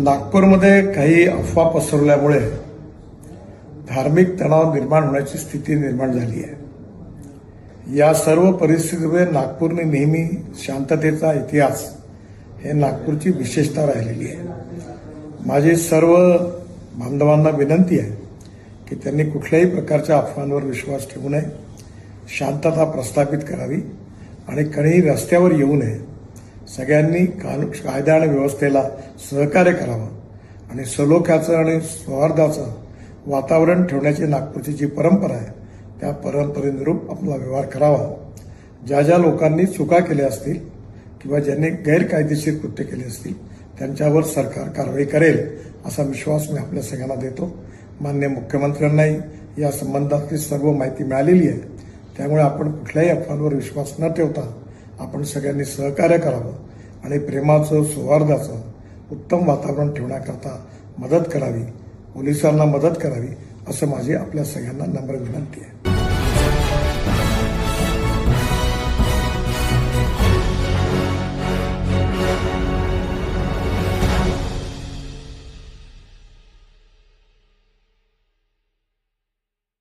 नागपूरमध्ये काही अफवा पसरवल्यामुळे धार्मिक तणाव निर्माण होण्याची स्थिती निर्माण झाली आहे। या सर्व परिस्थितीमुळे नागपूरने नेहमी शांततेचा इतिहास हे नागपूरची विशेषता राहिलेली आहे। माझी सर्व बांधवांना विनंती आहे की त्यांनी कुठल्याही प्रकारच्या अफवांवर विश्वास ठेवू नये, शांतता प्रस्थापित करावी आणि कोणीही रस्त्यावर येऊ नये। सगळ्यांनी कायदा आणि व्यवस्थेला सहकार्य करावं आणि सलोख्याचं आणि सौहार्दाचं वातावरण ठेवण्याची नागपूरची जी परंपरा आहे त्या परंपरेनुरूप आपला व्यवहार करावा। ज्या ज्या लोकांनी चुका केल्या असतील किंवा ज्यांनी गैरकायदेशीर कृत्य केले असतील त्यांच्यावर सरकार कारवाई करेल असा विश्वास मी आपल्या सगळ्यांना देतो। माननीय मुख्यमंत्र्यांनाही या संबंधातली सर्व माहिती मिळालेली आहे, त्यामुळे आपण कुठल्याही अफवांवर विश्वास न ठेवता आपण सगळ्यांनी सहकार्य करावं आणि प्रेमाचं सौहार्दाचं उत्तम वातावरण ठेवण्याकरता मदत करावी, पोलिसांना मदत करावी असं माझी आपल्या सगळ्यांना नम्र विनंती आहे।